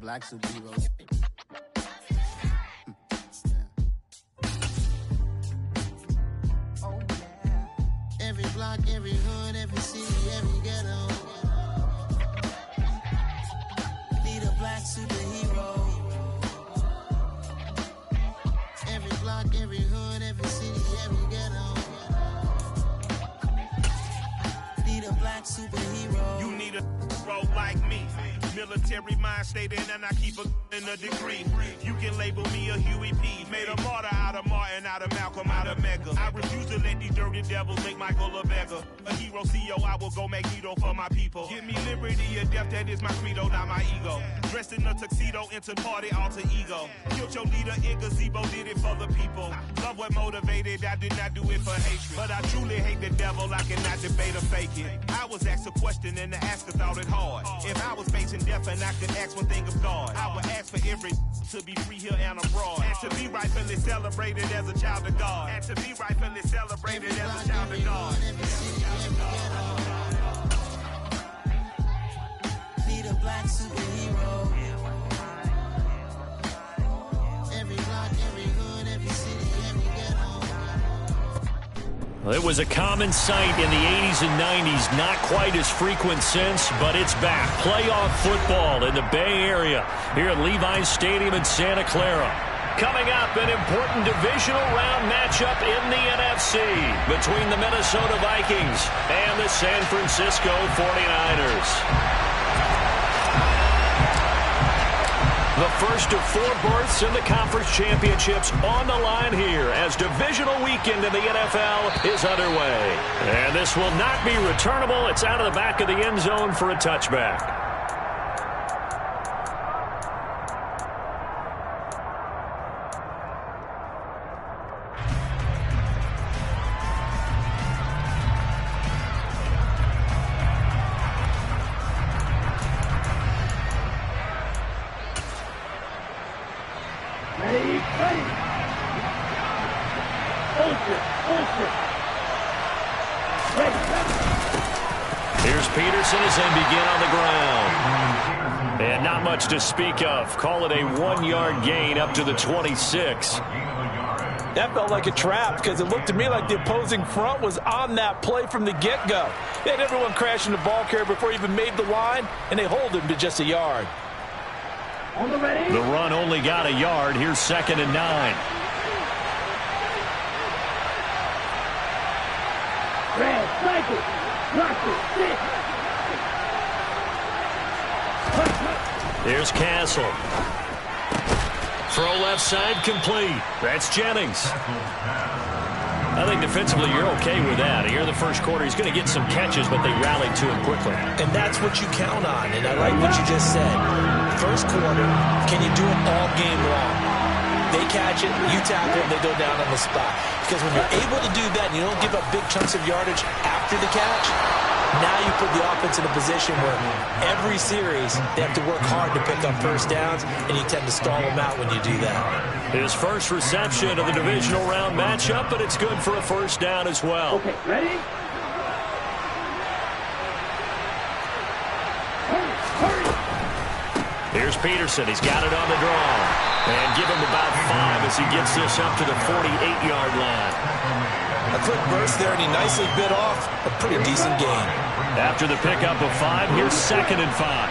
black superheroes. Oh, yeah. Every block, every hood, every city, every ghetto. Need a black superhero. Every block, every hood, every city, every ghetto. Need a black superhero. You need a role like me. Military mind state and I keep in a degree. You can label me a Huey P. Made a martyr out of Martin, out of Malcolm, out of Mega. I refuse to let these dirty devils make Michael a beggar. A hero CEO, I will go Magneto for my people. Give me liberty or death, that is my credo, not my ego. Dressed in a tuxedo, into party, alter ego. Killed your leader in gazebo, did it for the people. Love what motivated, I did not do it for hatred. But I truly hate the devil, I cannot debate or fake it. I was asked a question and the asker thought it hard. If I was facing death and I could ask one thing of God, I would ask for every to be free here and abroad, and to be rightfully celebrated as a child of God, and to be rightfully celebrated as a child of God. Need a black superhero. Every block, every hood, every city, every ghetto. It was a common sight in the 80s and 90s, not quite as frequent since, but it's back. Playoff football in the Bay Area here at Levi's Stadium in Santa Clara. Coming up, an important divisional round matchup in the NFC between the Minnesota Vikings and the San Francisco 49ers. The first of 4 berths in the conference championships on the line here as divisional weekend in the NFL is underway. And this will not be returnable. It's out of the back of the end zone for a touchback. Here's Peterson as they begin on the ground. And not much to speak of. Call it a 1-yard gain up to the 26. That felt like a trap because it looked to me like the opposing front was on that play from the get-go. They had everyone crashing the ball carrier before he even made the line, and they hold him to just a yard. The run only got a yard. Here's 2nd and 9. Here's Castle. Throw left side complete. That's Jennings. I think defensively you're okay with that. Here in the first quarter, he's going to get some catches, but they rallied to him quickly. And that's what you count on, and I like what you just said. First quarter, can you do it all game long? They catch it, you tackle it, they go down on the spot. Because when you're able to do that and you don't give up big chunks of yardage after the catch, now you put the offense in a position where every series they have to work hard to pick up first downs, and you tend to stall them out when you do that. His first reception of the divisional round matchup, but it's good for a first down as well. Okay, ready? Here's Peterson. He's got it on the draw. And give him about 5 as he gets this up to the 48-yard line. A quick burst there, and he nicely bit off a pretty decent gain. After the pickup of 5, here's 2nd and 5.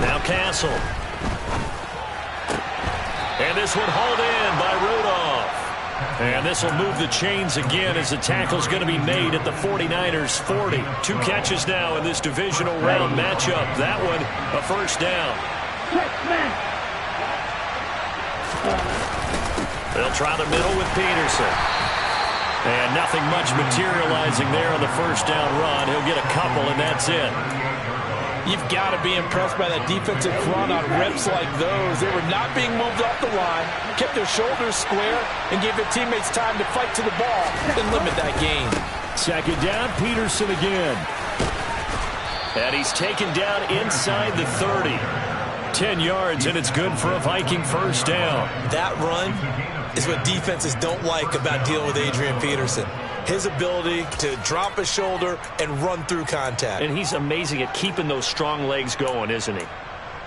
Now Castle. And this one hauled in by Rudolph. And this will move the chains again as the tackle's going to be made at the 49ers 40. 2 catches now in this divisional round matchup. That one, a first down. They'll try the middle with Peterson. And nothing much materializing there on the first down run. He'll get a couple, and that's it. You've got to be impressed by that defensive front on reps like those. They were not being moved off the line, kept their shoulders square, and gave their teammates time to fight to the ball and limit that gain. 2nd down, Peterson again. And he's taken down inside the 30. 10 yards, and it's good for a Viking first down. That run is what defenses don't like about dealing with Adrian Peterson. His ability to drop his shoulder and run through contact. And he's amazing at keeping those strong legs going, isn't he?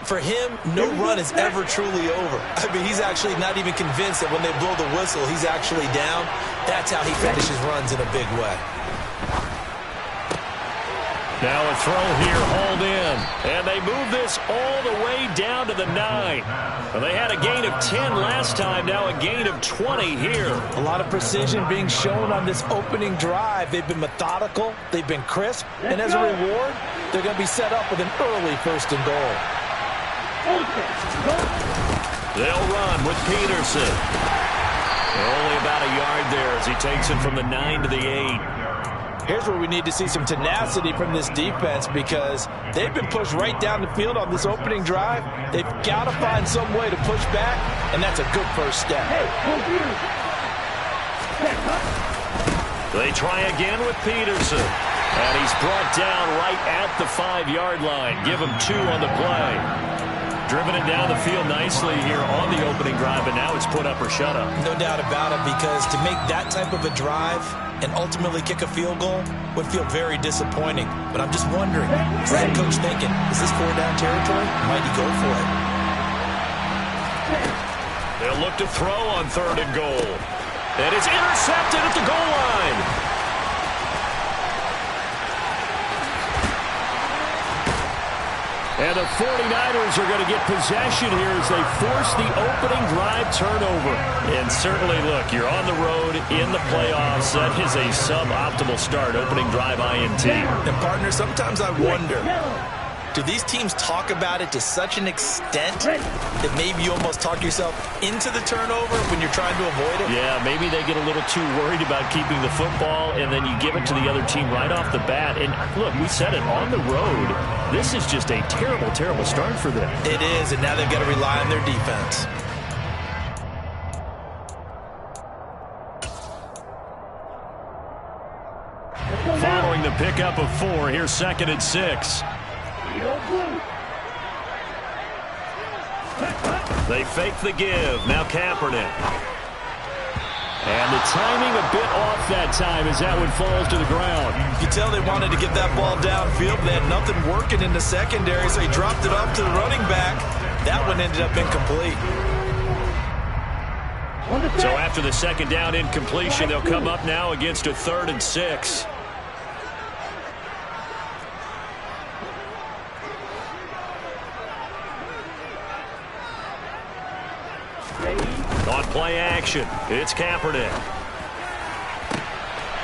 For him, no run is ever truly over. I mean, he's actually not even convinced that when they blow the whistle, he's actually down. That's how he finishes runs in a big way. Now a throw here, hauled in. And they move this all the way down to the 9. Well, they had a gain of 10 last time, now a gain of 20 here. A lot of precision being shown on this opening drive. They've been methodical, they've been crisp, and as a reward, they're going to be set up with an early 1st and goal. They'll run with Peterson. Only about a yard there as he takes it from the 9 to the 8. Here's where we need to see some tenacity from this defense because they've been pushed right down the field on this opening drive. They've got to find some way to push back, and that's a good first step. They try again with Peterson. And he's brought down right at the 5-yard line. Give him 2 on the play. Driven it down the field nicely here on the opening drive, and now it's put up or shut up. No doubt about it, because to make that type of a drive and ultimately kick a field goal would feel very disappointing. But I'm just wondering, is the head coach thinking, is this 4-down territory? Might he go for it? They'll look to throw on 3rd and goal. And it's intercepted at the goal line. And the 49ers are going to get possession here as they force the opening drive turnover. And certainly, look, you're on the road in the playoffs. That is a suboptimal start, opening drive INT. And, partner, sometimes I wonder, do these teams talk about it to such an extent that maybe you almost talk yourself into the turnover when you're trying to avoid it? Yeah, maybe they get a little too worried about keeping the football, and then you give it to the other team right off the bat. And, look, we said it, on the road, this is just a terrible, terrible start for them. It is, and now they've got to rely on their defense. Following the pickup of 4, here's 2nd and 6. They fake the give. Now Kaepernick. And the timing a bit off that time as that one falls to the ground. You can tell they wanted to get that ball downfield, but they had nothing working in the secondary, so he dropped it off to the running back. That one ended up incomplete. So after the 2nd down incompletion, they'll come up now against a 3rd and 6. On play action, it's Kaepernick.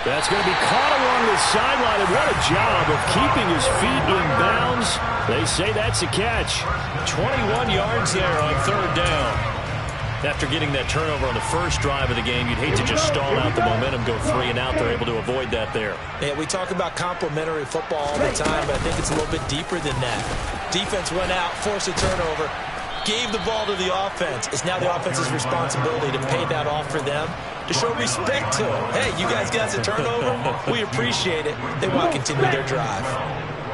That's going to be caught along the sideline, and what a job of keeping his feet in bounds. They say that's a catch. 21 yards there on 3rd down. After getting that turnover on the first drive of the game, you'd hate to just stall out the momentum, go 3 and out. They're able to avoid that there. Yeah, we talk about complementary football all the time, but I think it's a little bit deeper than that. Defense went out, forced a turnover, gave the ball to the offense. It's now the offense's responsibility to pay that off for them, to show respect to them. Hey, you guys got a turnover? We appreciate it. They want to continue their drive.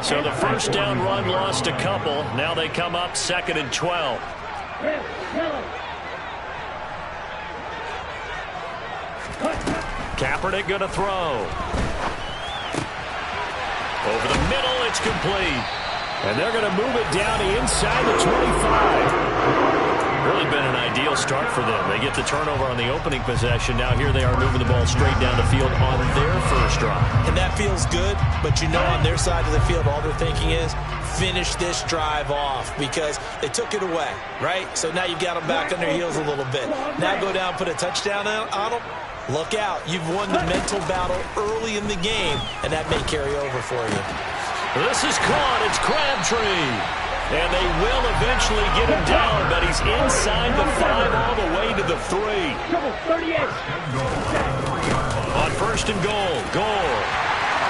So the 1st down run lost a couple. Now they come up 2nd and 12. Kaepernick going to throw. Over the middle, it's complete. And they're going to move it down to inside the 25. Really been an ideal start for them. They get the turnover on the opening possession. Now here they are moving the ball straight down the field on their first drive. And that feels good, but you know on their side of the field all they're thinking is finish this drive off because they took it away, right? So now you've got them back on their heels a little bit. Now go down, put a touchdown on them. Look out. You've won the mental battle early in the game, and that may carry over for you. This is caught. It's Crabtree. And they will eventually get him down, but he's inside the 5 all the way to the 3. On 1st and goal.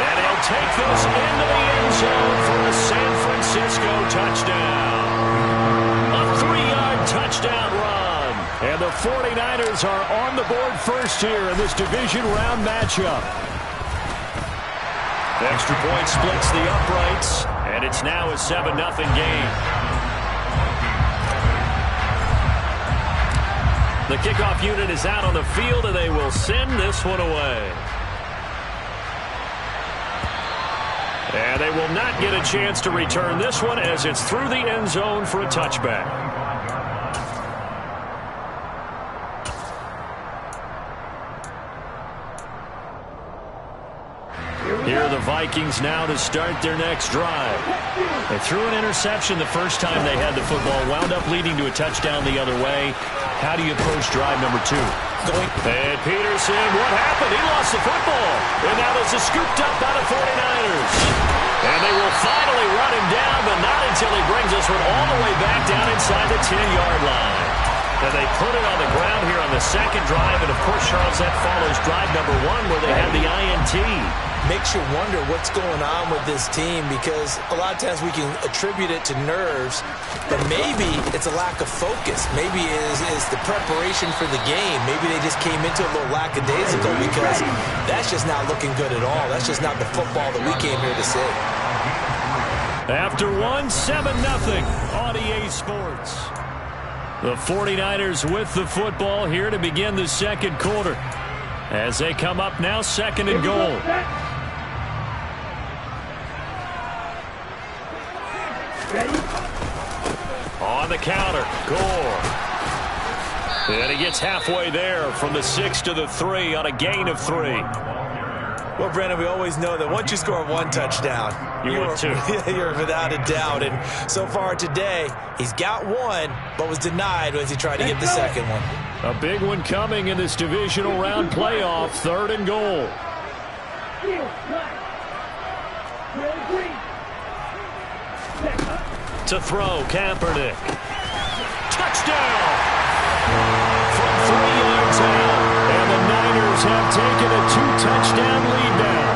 And he'll take this into the end zone for a San Francisco touchdown. A 3-yard touchdown run. And the 49ers are on the board first here in this division round matchup. Extra point splits the uprights, and it's now a 7-0 game. The kickoff unit is out on the field, and they will send this one away. And they will not get a chance to return this one as it's through the end zone for a touchback. Here are the Vikings now to start their next drive. They threw an interception the first time they had the football, wound up leading to a touchdown the other way. How do you approach drive number 2? And Peterson, what happened? He lost the football. And now this is scooped up by the 49ers. And they will finally run him down, but not until he brings this one all the way back down inside the 10-yard line. And they put it on the ground here on the second drive. And, of course, Charles, that follows drive number 1 where they had the INT. Makes you wonder what's going on with this team, because a lot of times we can attribute it to nerves, but maybe it's a lack of focus. Maybe it's the preparation for the game. Maybe they just came into a little lackadaisical, because that's just not looking good at all. That's just not the football that we came here to see. After 1, 7-0 on EA Sports. The 49ers with the football here to begin the second quarter as they come up now, 2nd and goal. On the counter, Gore. And he gets halfway there from the 6 to the 3 on a gain of 3. Well, Brandon, we always know that once you score 1 touchdown, you're 2. You're without a doubt. And so far today, he's got 1, but was denied as he tried to get the second one. A big one coming in this divisional round playoff, 3rd and goal. To throw, Kaepernick. Touchdown! From 3 yards out. And the Niners have taken a 2-touchdown lead now.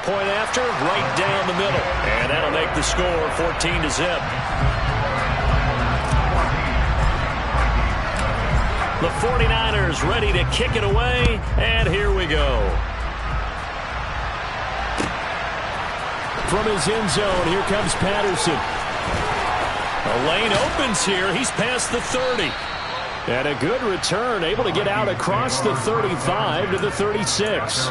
Point after, right down the middle. And that'll make the score 14-0. The 49ers ready to kick it away, and here we go. From his end zone, here comes Patterson. A lane opens here. He's past the 30. And a good return, able to get out across the 35 to the 36.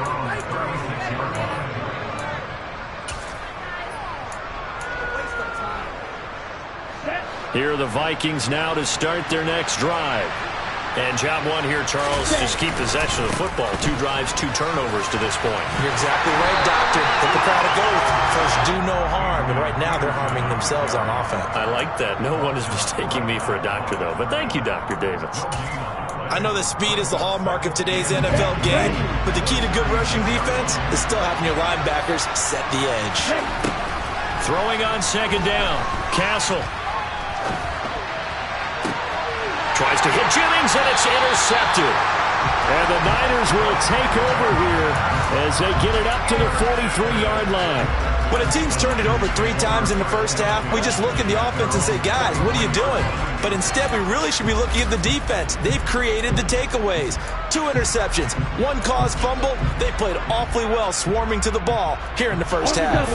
Here are the Vikings now to start their next drive. And job 1 here, Charles, just keep possession of the football. 2 drives, 2 turnovers to this point. You're exactly right, Doctor. Hippocratic oath. First, do no harm. And right now, they're harming themselves on offense. I like that. No one is mistaking me for a doctor, though. But thank you, Dr. Davis. I know that speed is the hallmark of today's NFL game, but the key to good rushing defense is still having your linebackers set the edge. Throwing on 2nd down. Castle. Tries to hit Jennings, and it's intercepted. And the Niners will take over here as they get it up to the 43-yard line. When a team's turned it over 3 times in the first half, we just look at the offense and say, guys, what are you doing? But instead, we really should be looking at the defense. They've created the takeaways. 2 interceptions, 1 caused fumble. They played awfully well swarming to the ball here in the first half.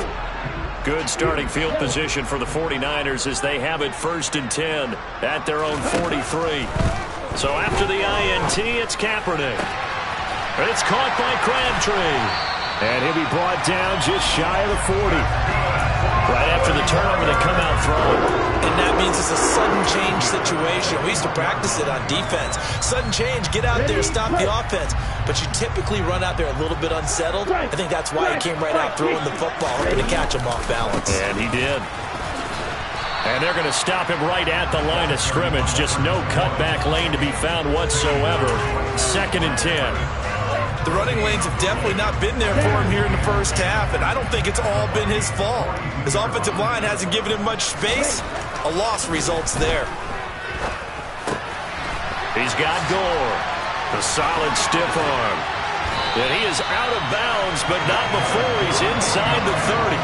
Good starting field position for the 49ers as they have it 1st and 10 at their own 43. So after the INT, it's Kaepernick. It's caught by Crabtree. And he'll be brought down just shy of the 40. Right after the turnover, they come out throwing. And that means it's a sudden change situation. We used to practice it on defense. Sudden change, get out there, stop the offense. But you typically run out there a little bit unsettled. I think that's why he came right out throwing the football, hoping to catch him off balance. And he did. And they're going to stop him right at the line of scrimmage. Just no cutback lane to be found whatsoever. 2nd and 10. The running lanes have definitely not been there for him here in the first half, and I don't think it's all been his fault. His offensive line hasn't given him much space. A loss results there. He's got Gore. A solid stiff arm. And he is out of bounds, but not before he's inside the 30.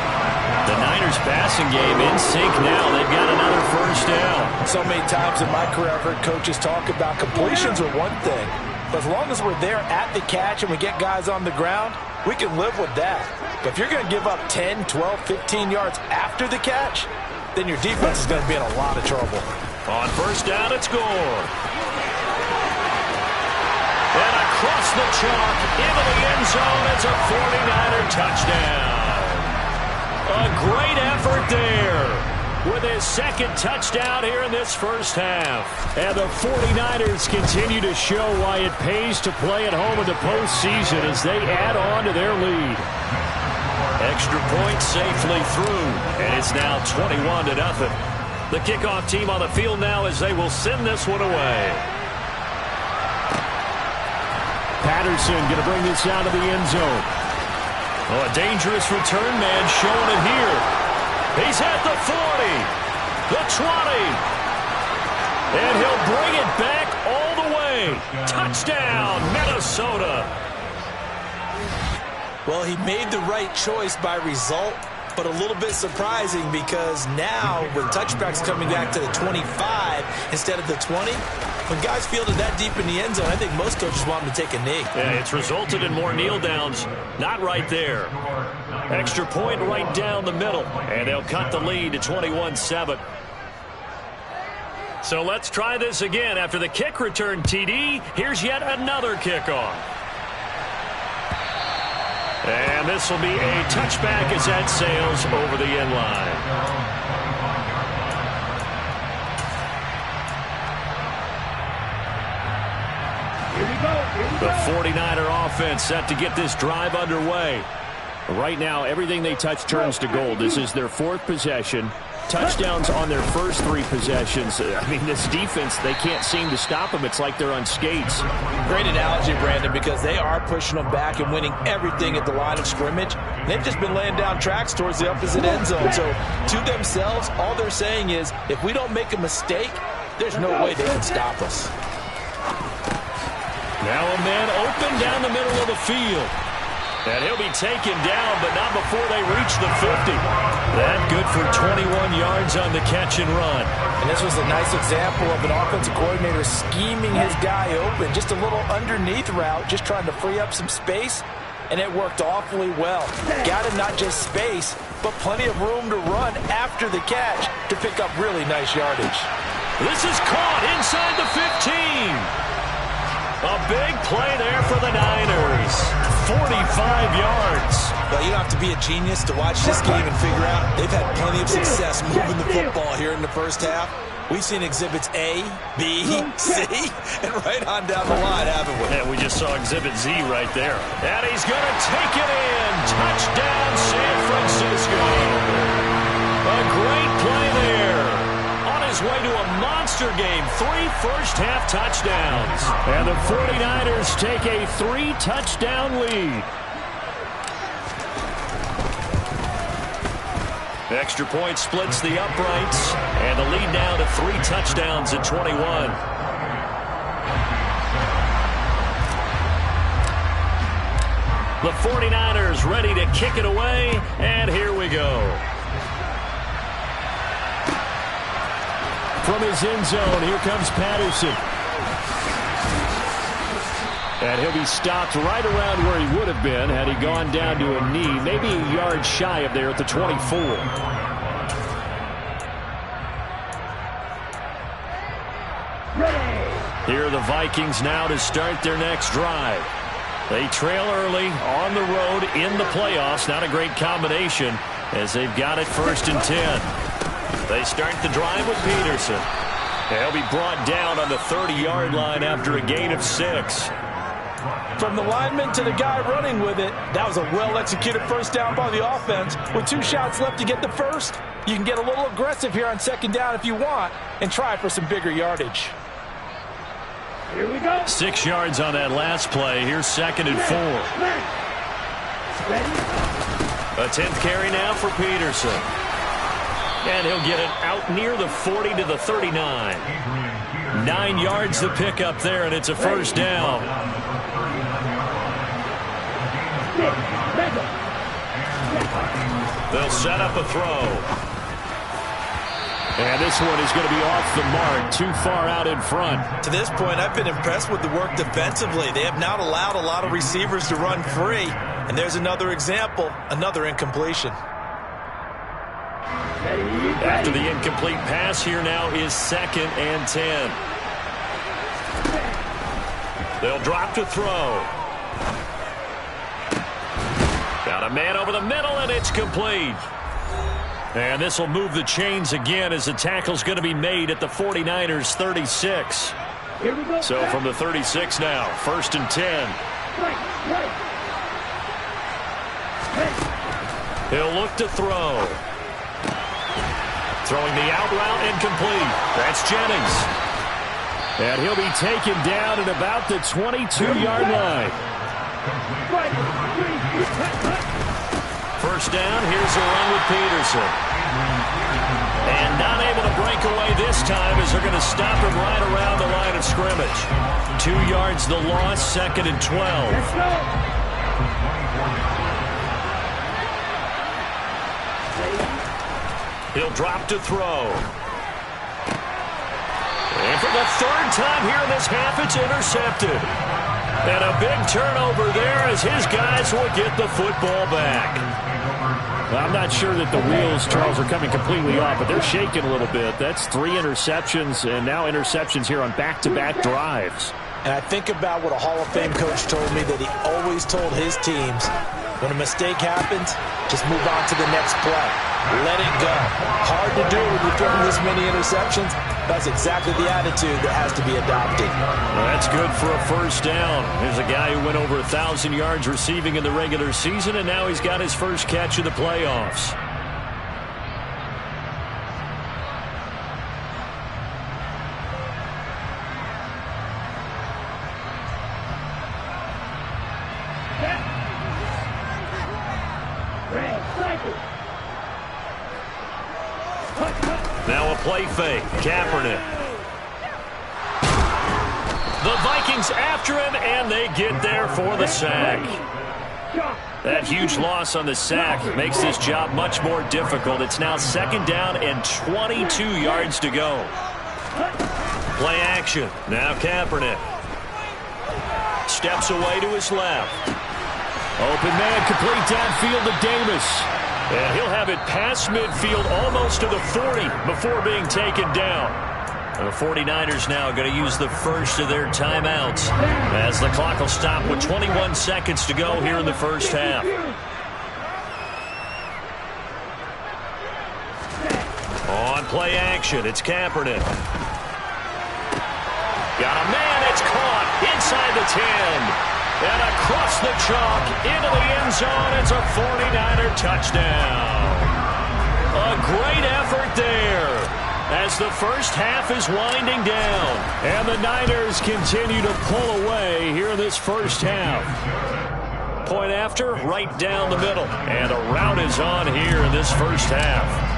The Niners passing game in sync now. They've got another first down. So many times in my career I've heard coaches talk about completions are one thing. But as long as we're there at the catch and we get guys on the ground, we can live with that. But if you're going to give up 10, 12, 15 yards after the catch, then your defense is going to be in a lot of trouble. On first down, it's Gore. across the chalk, into the end zone. It's a 49er touchdown. A great effort there with his second touchdown here in this first half. And the 49ers continue to show why it pays to play at home in the postseason as they add on to their lead. Extra point safely through, and it's now 21-0. The kickoff team on the field now as they will send this one away. Patterson going to bring this out of the end zone. Oh, a dangerous return man showing it here. He's at the 40, the 20, and he'll bring it back all the way. Touchdown, Minnesota. Well, he made the right choice by result, but a little bit surprising because now with touchbacks coming back to the 25 instead of the 20, when guys fielded that deep in the end zone, I think most coaches want them to take a knee. Yeah, it's resulted in more kneel downs. Not right there. Extra point right down the middle, and they'll cut the lead to 21-7. So let's try this again. After the kick return, TD, here's yet another kickoff. And this will be a touchback as that sails over the end line. The 49er offense set to get this drive underway. Right now, everything they touch turns to gold. This is their fourth possession. Touchdowns on their first three possessions. I mean, this defense, they can't seem to stop them. It's like they're on skates. Great analogy, Brandon, because they are pushing them back and winning everything at the line of scrimmage. They've just been laying down tracks towards the opposite end zone. So to themselves, all they're saying is, if we don't make a mistake, there's no way they can stop us. Now a man open down the middle of the field. And he'll be taken down, but not before they reach the 50. That good for 21 yards on the catch and run. And this was a nice example of an offensive coordinator scheming his guy open. Just a little underneath route, just trying to free up some space. And it worked awfully well. Got him not just space, but plenty of room to run after the catch to pick up really nice yardage. This is caught inside the 15. A big play there for the Niners. 45 yards. Well, you don't have to be a genius to watch this game and figure out they've had plenty of success moving the football here in the first half. We've seen exhibits A, B, C, and right on down the line, haven't we? Yeah, we just saw exhibit Z right there. And he's going to take it in. Touchdown, San Francisco. A great play there. On his way to a monster game. 3 first-half touchdowns. And the 49ers take a 3-touchdown lead. Extra point splits the uprights. And the lead now to 3 touchdowns at 21. The 49ers ready to kick it away. And here we go. From his end zone, here comes Patterson. And he'll be stopped right around where he would have been had he gone down to a knee, maybe a yard shy of there at the 24. Here are the Vikings now to start their next drive. They trail early on the road in the playoffs. Not a great combination as they've got it 1st and 10. They start the drive with Peterson. They'll be brought down on the 30-yard line after a gain of 6. From the lineman to the guy running with it, that was a well-executed first down by the offense. With 2 shots left to get the first, you can get a little aggressive here on 2nd down if you want and try for some bigger yardage. Here we go. 6 yards on that last play. Here's 2nd and 4. A 10th carry now for Peterson. And he'll get it out near the 40 to the 39. 9 yards to pick up there, and it's a first down. They'll set up a throw. And this one is going to be off the mark, too far out in front. To this point, I've been impressed with the work defensively. They have not allowed a lot of receivers to run free. And there's another example, another incompletion. After the incomplete pass, here now is 2nd and 10. They'll drop to throw. Got a man over the middle, and it's complete. And this will move the chains again as the tackle's going to be made at the 49ers 36. So from the 36 now, 1st and 10. He'll look to throw. Throwing the out route incomplete. That's Jennings. And he'll be taken down at about the 22-yard line. First down, here's a run with Peterson. And not able to break away this time as they're going to stop him right around the line of scrimmage. 2 yards the loss, 2nd and 12. He'll drop to throw. And for the 3rd time here in this half, it's intercepted. And a big turnover there as his guys will get the football back. Well, I'm not sure that the wheels, Charles, are coming completely off, but they're shaking a little bit. That's 3 interceptions, and now interceptions here on back-to-back drives. And I think about what a Hall of Fame coach told me that he always told his teams, when a mistake happens, just move on to the next play. Let it go. Hard to do when you're throwing this many interceptions. That's exactly the attitude that has to be adopted. Well, that's good for a first down. There's a guy who went over 1,000 yards receiving in the regular season, and now he's got his first catch in the playoffs. Now a play fake. Kaepernick. The Vikings after him, and they get there for the sack. That huge loss on the sack makes this job much more difficult. It's now 2nd down and 22 yards to go. Play action. Now Kaepernick. Steps away to his left. Open man, complete downfield to Davis. And he'll have it past midfield almost to the 40 before being taken down. And the 49ers now going to use the first of their timeouts as the clock will stop with 21 seconds to go here in the first half. On play action, it's Kaepernick. Got a man, it's caught inside the 10. And across the chalk into the end zone, it's a 49er touchdown. A great effort there as the first half is winding down. And the Niners continue to pull away here in this first half. Point after, right down the middle. And a rout is on here in this first half.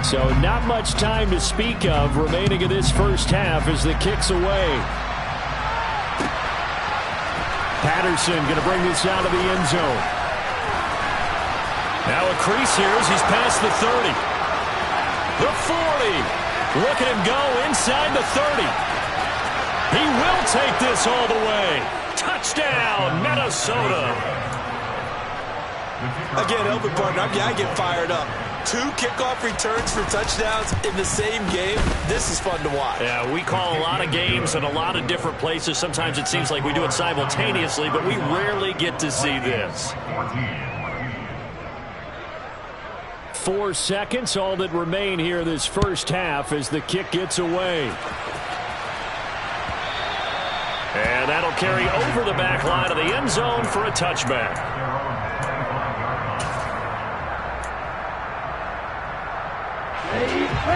So not much time to speak of remaining in this first half as the kick's away. Patterson going to bring this out of the end zone. Now a crease here as he's past the 30. The 40. Look at him go inside the 30. He will take this all the way. Touchdown, Minnesota. Again, Elvin partner, I get fired up. 2 kickoff returns for touchdowns in the same game. This is fun to watch. Yeah, we call a lot of games in a lot of different places. Sometimes it seems like we do it simultaneously, but we rarely get to see this. 4 seconds, all that remain here this first half as the kick gets away. And that'll carry over the back line of the end zone for a touchback.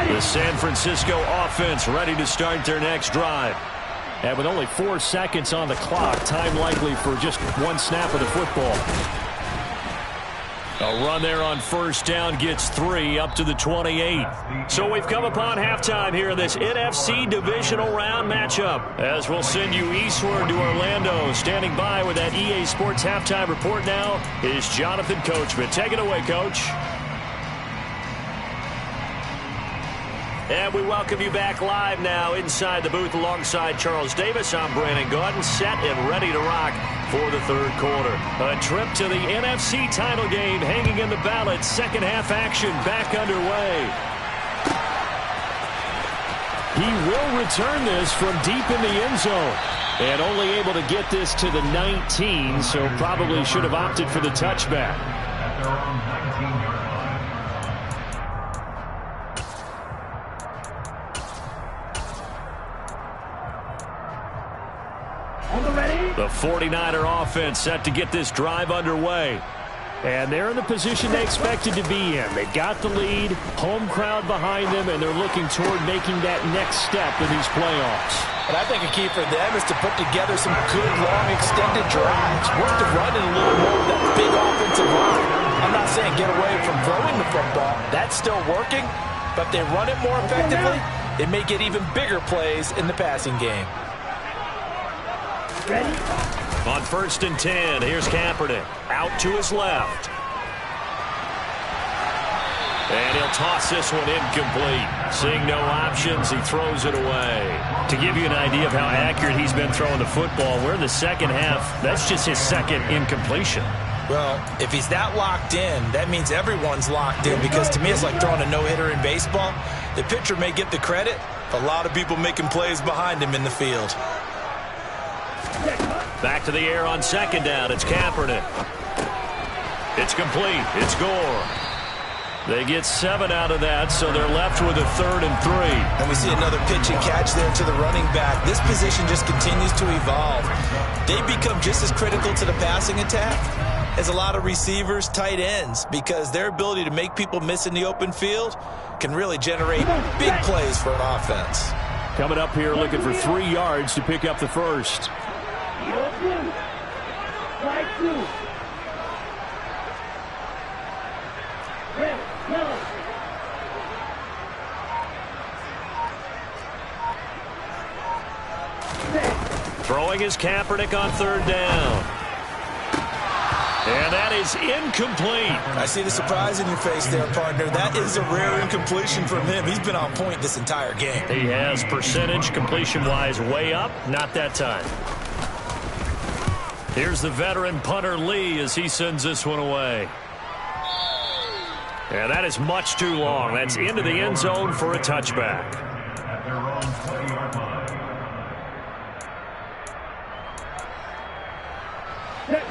The San Francisco offense ready to start their next drive. And with only 4 seconds on the clock, time likely for just 1 snap of the football. A run there on first down gets 3 up to the 28. So we've come upon halftime here in this NFC divisional round matchup. As we'll send you eastward to Orlando. Standing by with that EA Sports halftime report now is Jonathan Coachman. Take it away, Coach. And we welcome you back live now inside the booth alongside Charles Davis. I'm Brandon Gordon, set and ready to rock for the third quarter. A trip to the NFC title game hanging in the balance. Second half action back underway. He will return this from deep in the end zone. And only able to get this to the 19, so probably should have opted for the touchback. The 49er offense set to get this drive underway. And they're in the position they expected to be in. They've got the lead, home crowd behind them, and they're looking toward making that next step in these playoffs. And I think a key for them is to put together some good, long, extended drives. Work the run in a little more with that big offensive line. I'm not saying get away from throwing the football. That's still working. But if they run it more effectively, they may get even bigger plays in the passing game. Ready? On 1st and 10, here's Kaepernick. Out to his left. And he'll toss this one incomplete. Seeing no options, he throws it away. To give you an idea of how accurate he's been throwing the football, we're in the second half. That's just his second incompletion. Well, if he's that locked in, that means everyone's locked in, because to me it's like throwing a no-hitter in baseball. The pitcher may get the credit, a lot of people making plays behind him in the field. Back to the air on 2nd down. It's Kaepernick. It's complete. It's Gore. They get 7 out of that, so they're left with a 3rd and 3. And we see another pitch and catch there to the running back. This position just continues to evolve. They become just as critical to the passing attack as a lot of receivers, tight ends, because their ability to make people miss in the open field can really generate big plays for an offense. Coming up here looking for 3 yards to pick up the first. Throwing is Kaepernick on 3rd down. And that is incomplete. I see the surprise in your face there, partner. That is a rare incompletion from him. He's been on point this entire game. He has percentage completion-wise way up. Not that time. Here's the veteran punter Lee as he sends this one away. And that is much too long. That's into the end zone for a touchback.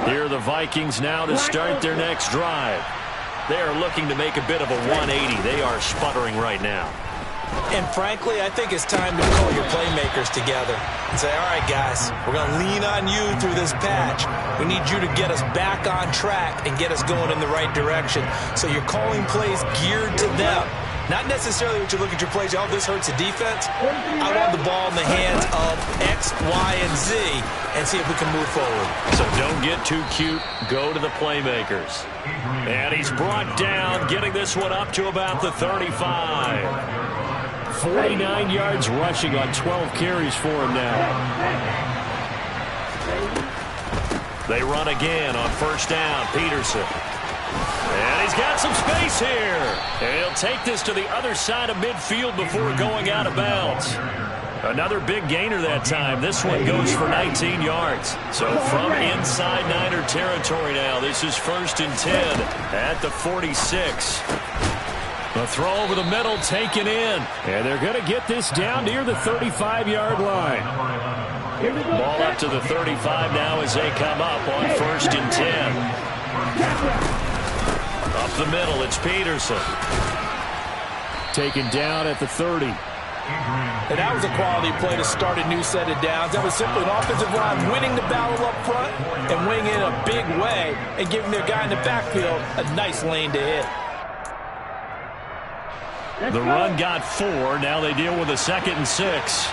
Here are the Vikings now to start their next drive. They are looking to make a bit of a 180. They are sputtering right now. And frankly, I think it's time to call your playmakers together and say, all right, guys, we're going to lean on you through this patch. We need you to get us back on track and get us going in the right direction. So you're calling plays geared to them. Not necessarily what you look at your plays, oh, this hurts the defense. I want the ball in the hands of X, Y, and Z and see if we can move forward. So don't get too cute. Go to the playmakers. And he's brought down, getting this one up to about the 35. 49 yards rushing on 12 carries for him now. They run again on 1st down. Peterson. And he's got some space here. And he'll take this to the other side of midfield before going out of bounds. Another big gainer that time. This one goes for 19 yards. So from inside Niner territory now, this is 1st and 10 at the 46. A throw over the middle taken in. And they're going to get this down near the 35-yard line. Ball up to the 35 now as they come up on 1st and 10. Up the middle, it's Peterson. Taken down at the 30. And that was a quality play to start a new set of downs. That was simply an offensive line winning the battle up front and winning it in a big way and giving their guy in the backfield a nice lane to hit. The run got 4. Now they deal with a 2nd and 6.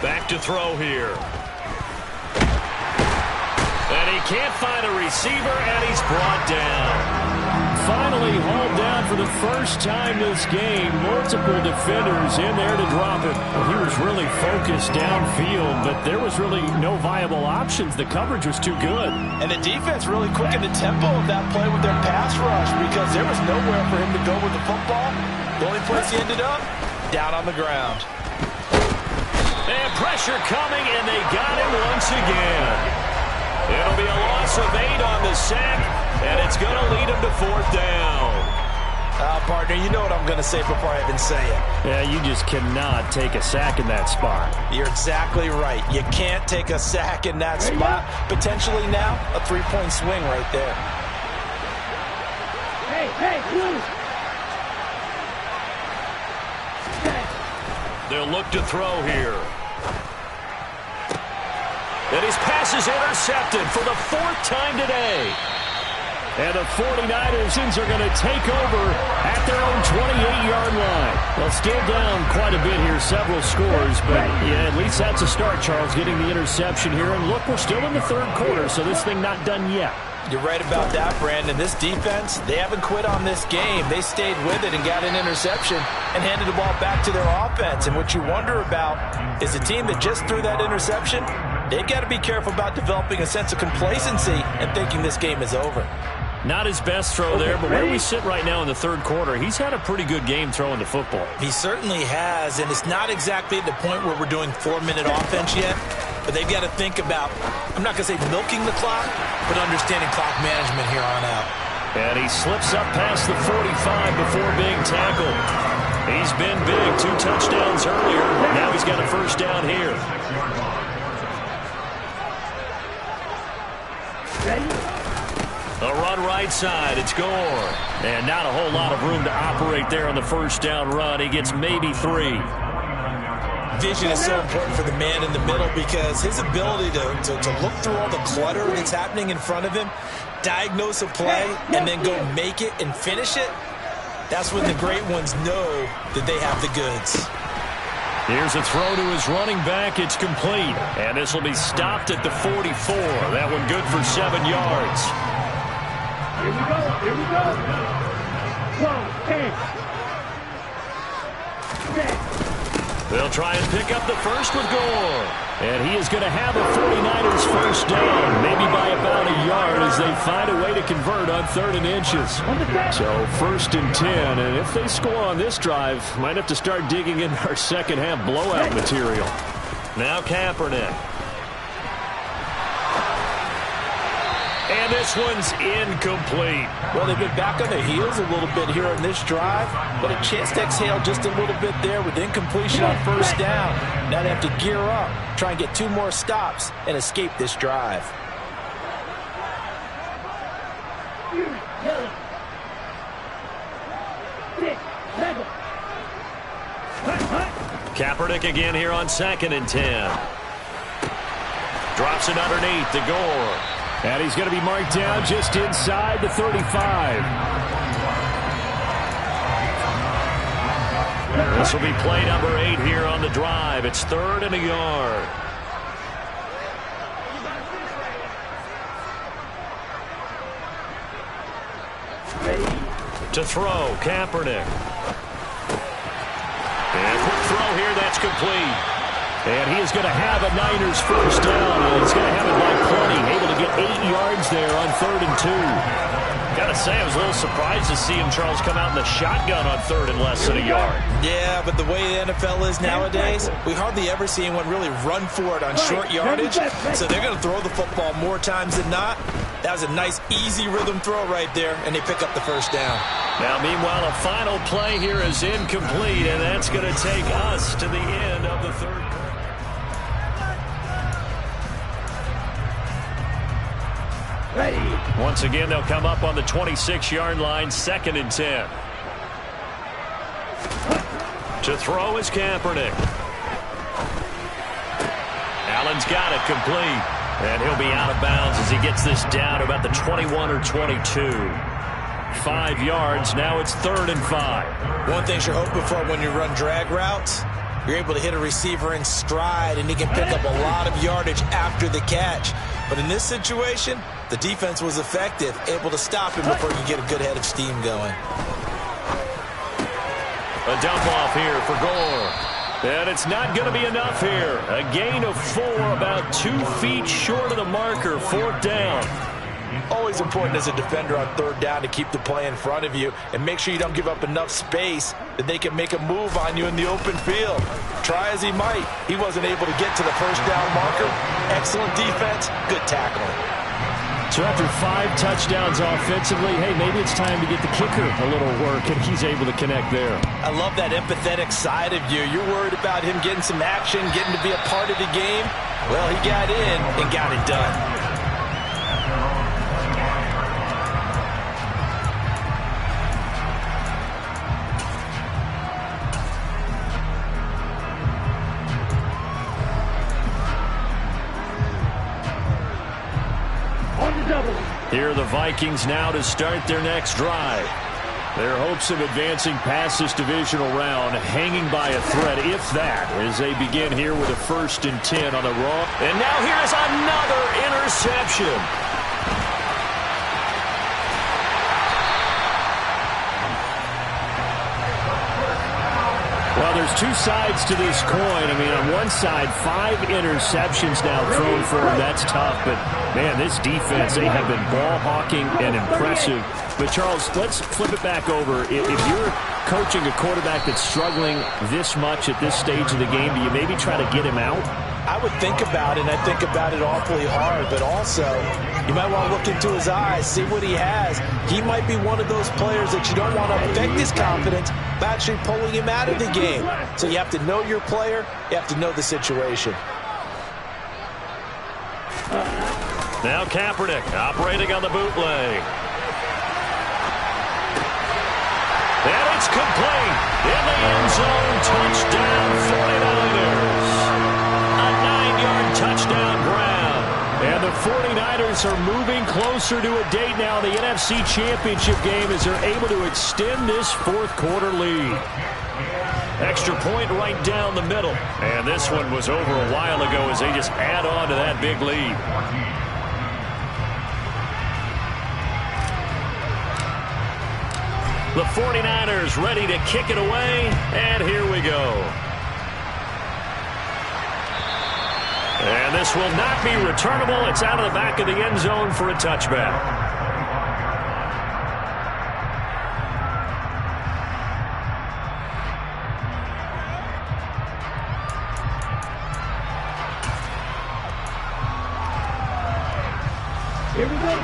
Back to throw here. And he can't find a receiver, and he's brought down. Finally hauled down for the first time this game. Multiple defenders in there to drop him. He was really focused downfield, but there was really no viable options. The coverage was too good. And the defense really quickened the tempo of that play with their pass rush because there was nowhere for him to go with the football. The only place he ended up, down on the ground. And pressure coming, and they got him once again. It'll be a loss of 8 on the sack, and it's going to lead him to 4th down. Partner, you know what I'm going to say before I even say it. Yeah, you just cannot take a sack in that spot. You're exactly right. You can't take a sack in that spot. Potentially now, a 3-point swing right there. They'll look to throw here. And his pass is intercepted for the 4th time today. And the 49ers are going to take over at their own 28-yard line. Well, still down quite a bit here, several scores. But, yeah, at least that's a start, Charles, getting the interception here. And, look, we're still in the 3rd quarter, so this thing not done yet. You're right about that, Brandon. This defense, they haven't quit on this game. They stayed with it and got an interception and handed the ball back to their offense. And what you wonder about is a team that just threw that interception, they've got to be careful about developing a sense of complacency and thinking this game is over. Not his best throw there, but where we sit right now in the 3rd quarter, he's had a pretty good game throwing the football. He certainly has, and it's not exactly at the point where we're doing 4-minute offense yet, but they've got to think about, I'm not going to say milking the clock, but understanding clock management here on out. And he slips up past the 45 before being tackled. He's been big, 2 touchdowns earlier. Now he's got a 1st down here. A run right side. It's Gore. And not a whole lot of room to operate there on the 1st down run. He gets maybe 3. Vision is so important for the man in the middle because his ability to look through all the clutter that's happening in front of him, diagnose a play, and then go make it and finish it, that's when the great ones know that they have the goods. Here's a throw to his running back. It's complete. And this will be stopped at the 44. That one good for 7 yards. Here we go. Here we go. 1, 10. They'll try and pick up the 1st with Gore. And he is going to have a 49ers 1st down, maybe by about a yard as they find a way to convert on 3rd and inches. So 1st and 10, and if they score on this drive, might have to start digging in our 2nd half blowout material. Now Kaepernick. And this one's incomplete. Well, they've been back on their heels a little bit here on this drive, but a chance to exhale just a little bit there with incompletion on 1st down. Now they have to gear up, try and get 2 more stops, and escape this drive. Kaepernick again here on 2nd and 10. Drops it underneath to Gore. And he's going to be marked down just inside the 35. This will be play number 8 here on the drive. It's 3rd and a yard. To throw, Kaepernick. And quick throw here, that's complete. And he is going to have a Niners 1st down, and he's going to have it by plenty. Able to get 8 yards there on 3rd and 2. Got to say, I was a little surprised to see him, Charles, come out in the shotgun on 3rd and less than a yard. Yeah, but the way the NFL is nowadays, we hardly ever see anyone really run for it on short yardage. So they're going to throw the football more times than not. That was a nice, easy rhythm throw right there, and they pick up the 1st down. Now, meanwhile, a final play here is incomplete, and that's going to take us to the end of the 3rd quarter. Once again, they'll come up on the 26-yard line, 2nd and 10. To throw is Kaepernick. Allen's got it complete. And he'll be out of bounds as he gets this down to about the 21 or 22. 5 yards. Now it's 3rd and 5. One thing you're hoping for when you run drag routes, you're able to hit a receiver in stride, and he can pick up a lot of yardage after the catch. But in this situation, the defense was effective, able to stop him before you get a good head of steam going. A dump off here for Gore. And it's not going to be enough here. A gain of 4, about 2 feet short of the marker, 4th down. Always important as a defender on 3rd down to keep the play in front of you and make sure you don't give up enough space that they can make a move on you in the open field. Try as he might, he wasn't able to get to the 1st down marker. Excellent defense, good tackling. So after 5 touchdowns offensively, hey, maybe it's time to get the kicker a little work, and he's able to connect there. I love that empathetic side of you. You're worried about him getting some action, getting to be a part of the game. Well, he got in and got it done. Here are the Vikings now to start their next drive. Their hopes of advancing past this divisional round hanging by a thread, if that, as they begin here with a 1st and 10 on the raw. And now here's another interception. Well, there's 2 sides to this coin. I mean, on one side, 5 interceptions now thrown for him. That's tough. But, man, this defense, they have been ball hawking and impressive. But, Charles, let's flip it back over. If you're coaching a quarterback that's struggling this much at this stage of the game, do you maybe try to get him out? I would think about it, and I think about it awfully hard. But also, you might want to look into his eyes, see what he has. He might be one of those players that you don't want to affect his confidence by actually pulling him out of the game. So you have to know your player. You have to know the situation. Now Kaepernick operating on the bootleg. And it's complete. In the end zone, touchdown 49ers. A 9-yard touchdown grab. And the 49ers are moving closer to a date now, the NFC Championship game, as they're able to extend this 4th quarter lead. Extra point right down the middle. And this one was over a while ago as they just add on to that big lead. The 49ers ready to kick it away, and here we go. And this will not be returnable. It's out of the back of the end zone for a touchback.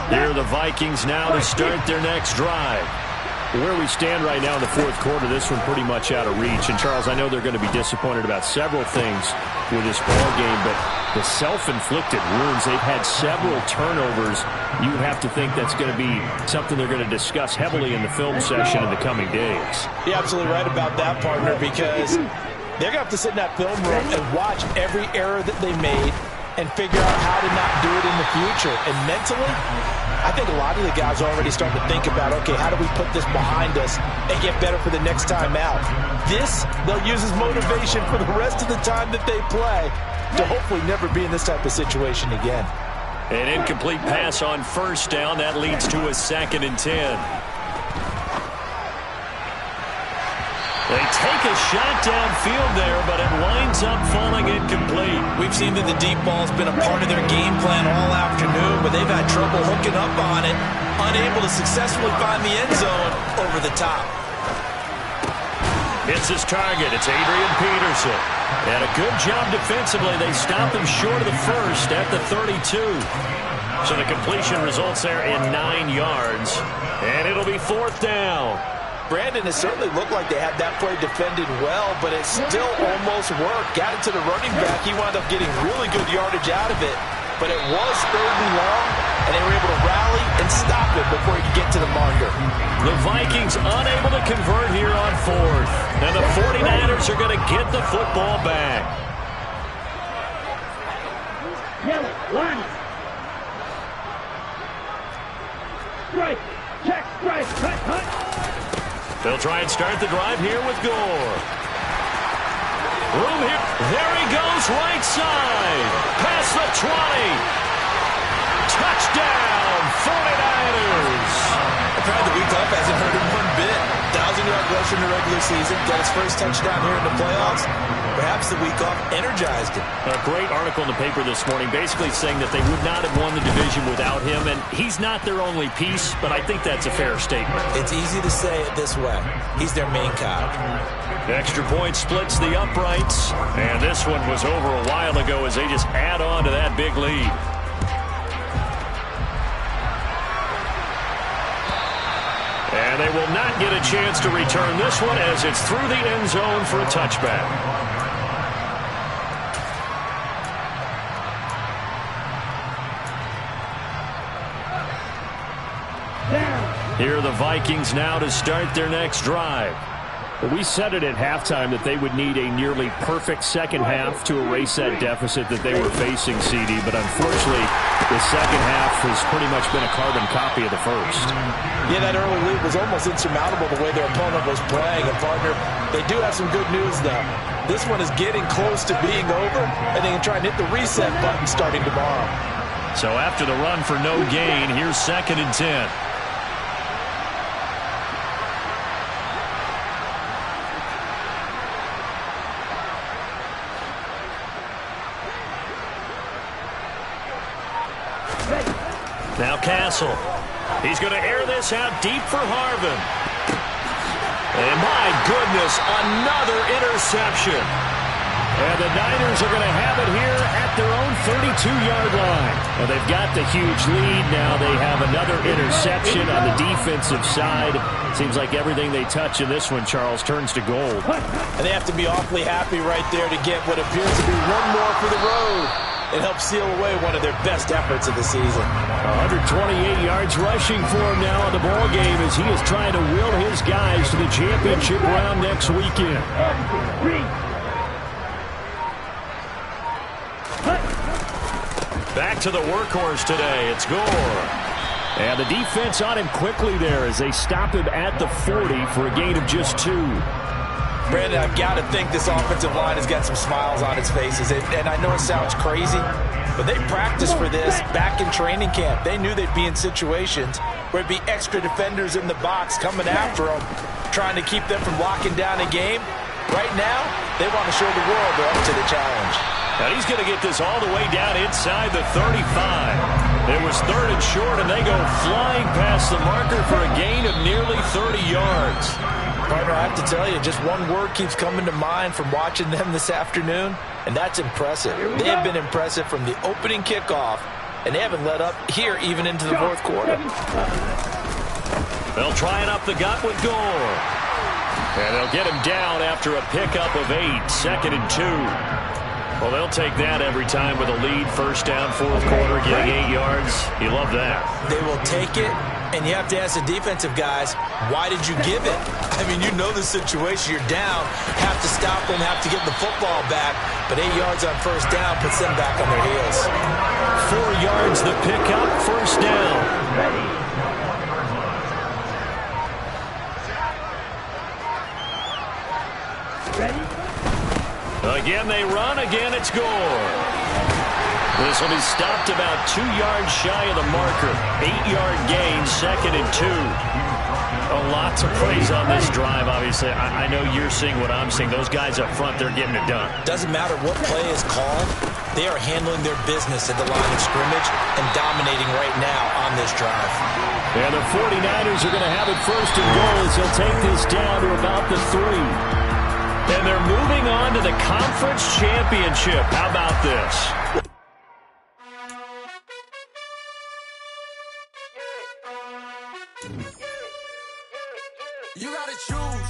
Here are the Vikings now to start their next drive. Where we stand right now in the 4th quarter, this one pretty much out of reach. And, Charles, I know they're going to be disappointed about several things with this ball game, but the self-inflicted wounds, they've had several turnovers. You would have to think that's going to be something they're going to discuss heavily in the film session in the coming days. You're absolutely right about that, partner, because they're going to have to sit in that film room and watch every error that they made and figure out how to not do it in the future. And mentally, I think a lot of the guys are already starting to think about, okay, how do we put this behind us and get better for the next time out? This, they'll use as motivation for the rest of the time that they play to hopefully never be in this type of situation again. An incomplete pass on 1st down. That leads to a 2nd and 10. They take a shot downfield there, but it winds up falling incomplete. We've seen that the deep ball's been a part of their game plan all afternoon, but they've had trouble hooking up on it, unable to successfully find the end zone over the top. It's his target. It's Adrian Peterson. And a good job defensively. They stop him short of the 1st at the 32. So the completion results there in 9 yards. And it'll be 4th down. Brandon, it certainly looked like they had that play defended well, but it still almost worked. Got it to the running back. He wound up getting really good yardage out of it, but it was 3rd and long, and they were able to rally and stop it before he could get to the marker. The Vikings unable to convert here on 4th, and the 49ers are going to get the football back. Yellow, line. Strike, check, strike, cut, cut. They'll try and start the drive here with Gore. Room here. There he goes, right side. Past the 20. Touchdown, 49ers. Apparently the week off hasn't hurt him one bit. 1,000-yard rush in the regular season. Got his first touchdown here in the playoffs. Perhaps the week off energized him. A great article in the paper this morning basically saying that they would not have won the division without him, and he's not their only piece, but I think that's a fair statement. It's easy to say it this way. He's their main cog. The extra point splits the uprights, and this one was over a while ago as they just add on to that big lead. get a chance to return this one as it's through the end zone for a touchback. Here are the Vikings now to start their next drive. We said it at halftime that they would need a nearly perfect second half to erase that deficit that they were facing, CD. But unfortunately, the second half has pretty much been a carbon copy of the first. Yeah, that early lead was almost insurmountable the way their opponent was playing. And, partner, they do have some good news, though. This one is getting close to being over, and they can try and hit the reset button starting tomorrow. So after the run for no gain, here's 2nd and 10. Now Castle. He's going to air this out deep for Harvin. And my goodness, another interception. And the Niners are going to have it here at their own 32-yard line. Well, they've got the huge lead. Now they have another interception on the defensive side. Seems like everything they touch in this one, Charles, turns to gold. And they have to be awfully happy right there to get what appears to be one more for the road. It helps seal away one of their best efforts of the season. 128 yards rushing for him now in the ball game as he is trying to will his guys to the championship round next weekend. Back to the workhorse today. It's Gore. And the defense on him quickly there as they stop him at the 40 for a gain of just 2. Brandon, I've got to think this offensive line has got some smiles on its faces. And I know it sounds crazy, but they practiced for this back in training camp. They knew they'd be in situations where it'd be extra defenders in the box coming after them, trying to keep them from locking down a game. Right now, they want to show the world they're up to the challenge. Now he's going to get this all the way down inside the 35. It was 3rd and short, and they go flying past the marker for a gain of nearly 30 yards. Partner, I have to tell you, just one word keeps coming to mind from watching them this afternoon, and that's impressive. They have been impressive from the opening kickoff, and they haven't let up here even into the 4th quarter. They'll try it up the gut with Gore. And they'll get him down after a pickup of 8, 2nd and 2. Well, they'll take that every time with a lead. 1st down, 4th quarter, getting 8 yards. You love that. They will take it, and you have to ask the defensive guys, why did you give it? I mean, you know the situation. You're down, have to stop them, have to get the football back, but 8 yards on 1st down puts them back on their heels. 4 yards the pickup, 1st down. Again, they run. Again, it's Gore. This will be stopped about 2 yards shy of the marker. 8-yard gain, 2nd and 2. Lots of praise on this drive, obviously. I know you're seeing what I'm seeing. Those guys up front, they're getting it done. Doesn't matter what play is called. They are handling their business at the line of scrimmage and dominating right now on this drive. And the 49ers are going to have it 1st and goal as they'll take this down to about the 3. And they're moving on to the conference championship. How about this? You gotta choose.